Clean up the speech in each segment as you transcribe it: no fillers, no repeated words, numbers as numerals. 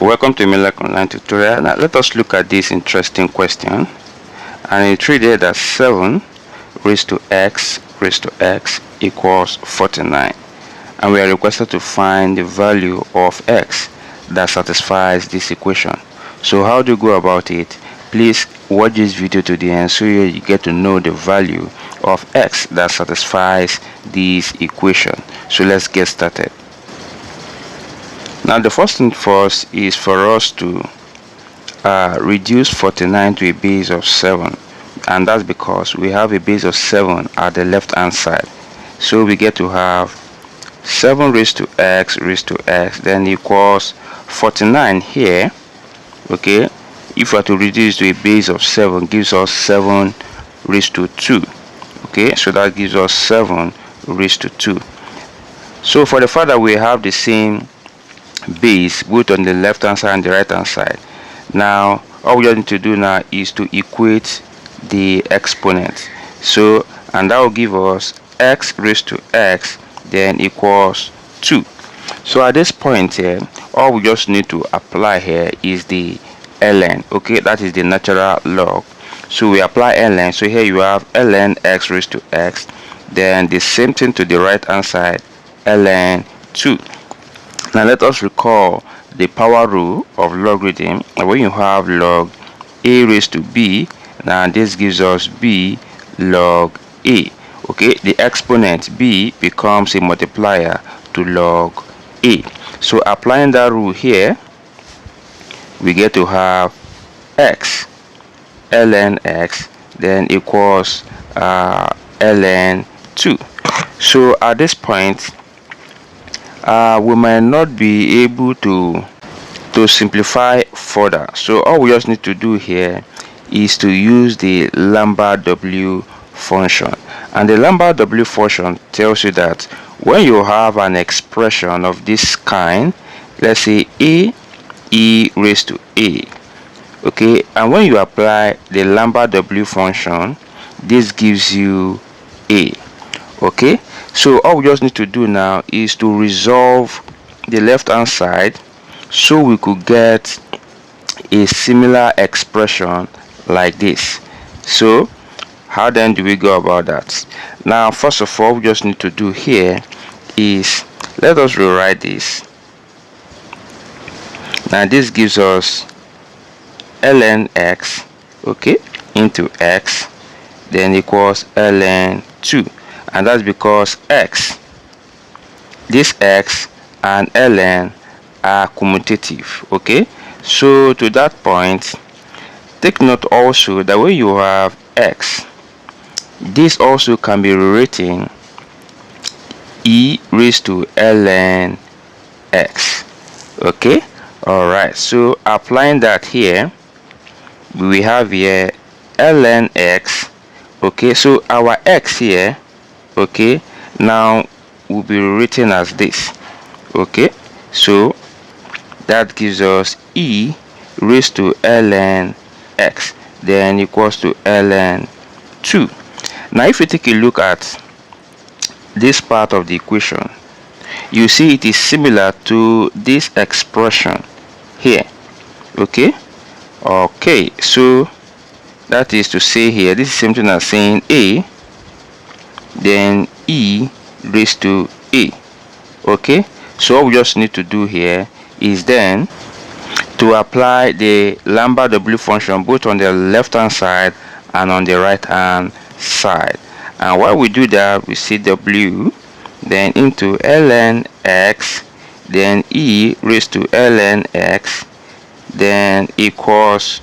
Welcome to Emmelac online tutorial. Now let us look at this interesting question. And it reads that 7 raised to x equals 49. And we are requested to find the value of x that satisfies this equation. So how do you go about it? Please watch this video to the end so you get to know the value of x that satisfies this equation. So let's get started. Now the first thing first is for us to reduce 49 to a base of 7, and that's because we have a base of 7 at the left hand side. So we get to have 7 raised to x then equals 49 here. Okay, if we are to reduce to a base of 7, gives us 7 raised to 2. Okay, so that gives us 7 raised to 2. So for the fact that we have the same base both on the left hand side and the right hand side, now all we need to do now is to equate the exponent. So, and that will give us x raised to x then equals 2. So at this point here, all we just need to apply here is the ln. Okay, that is the natural log. So we apply ln. So here you have ln x raised to x, then the same thing to the right hand side, ln 2. Now let us recall the power rule of logarithm. When you have log a raised to b, now this gives us b log a. Okay, the exponent b becomes a multiplier to log a. So applying that rule here, we get to have x ln x then equals ln 2. So at this point, we might not be able to simplify further. So all we just need to do here is to use the lambda w function. And the lambda w function tells you that when you have an expression of this kind, let's say a e raised to a, okay, and when you apply the lambda w function, this gives you a. Okay, so all we just need to do now is to resolve the left hand side so we could get a similar expression like this. So how then do we go about that? Now first of all, we just need to do here is, let us rewrite this. Now this gives us ln x, okay, into x then equals ln 2. And that's because this x and ln are commutative. Okay, so to that point, take note also that when you have x, this also can be rewritten e raised to ln x. Okay, all right, so applying that here, we have here ln x. Okay, so our x here, okay, now will be written as this. Okay, so that gives us e raised to ln x then equals to ln 2. Now if you take a look at this part of the equation, you see it is similar to this expression here. Okay, so that is to say here, this is something as saying a then e raised to a. Okay, so all we just need to do here is then to apply the lambda w function both on the left hand side and on the right hand side. And while we do that, we see w then into ln x then e raised to ln x then equals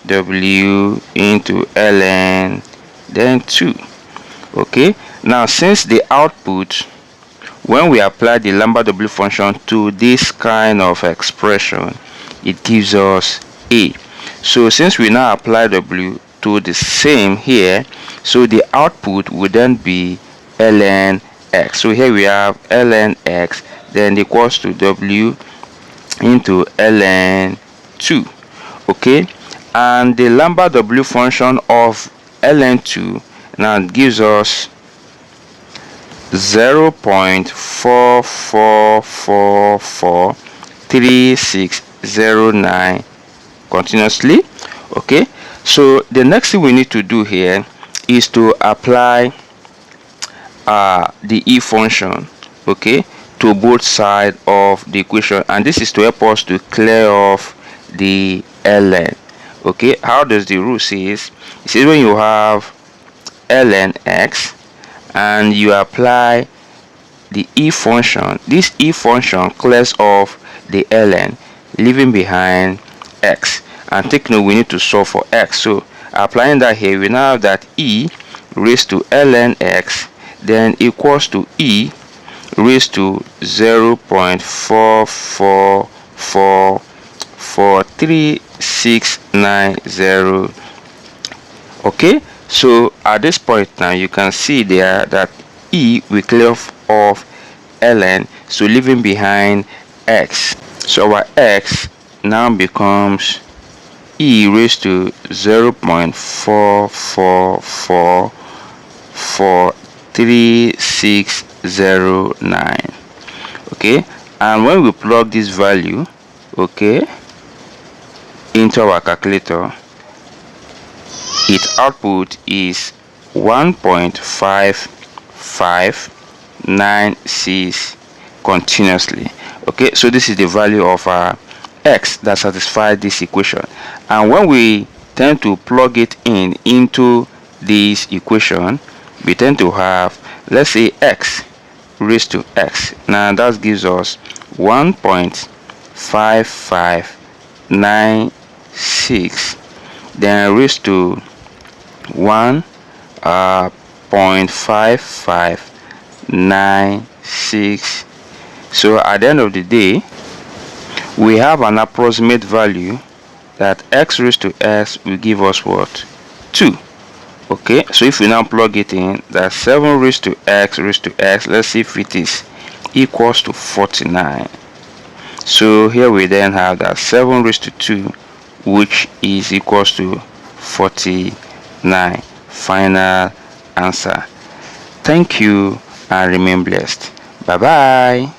w into ln then 2. Okay, now since the output, when we apply the lambda w function to this kind of expression, it gives us a. So since we now apply w to the same here, so the output would then be ln x. So here we have ln x then equals to w into ln 2. Okay, and the lambda w function of ln 2 now gives us 0.444436 609 continuously. Okay, so the next thing we need to do here is to apply the if function, okay, to both sides of the equation, and this is to help us to clear off the ln. Okay, how does the rule says? It says when you have ln x and you apply the if function, this if function clears off the ln, leaving behind x. And take note, we need to solve for x, so applying that here, we now have that e raised to ln x then equals to e raised to 0.4443690. okay, so at this point now you can see there that e will clear off ln, so leaving behind x. So our x now becomes e raised to 0.4443609. okay, and when we plug this value, okay, into our calculator, its output is 1.5596 continuously. Okay, so this is the value of our x that satisfies this equation. And when we tend to plug it into this equation, we tend to have, let's say, x raised to x. Now that gives us 1.5596 then raised to 1.5596. so at the end of the day, we have an approximate value that x raised to x will give us what? 2. okay, so if we now plug it in, that's 7 raised to x raised to x. Let's see if it is equals to 49. So here we then have that 7 raised to 2, which is equals to 49. Final answer. Thank you and remain blessed. Bye bye.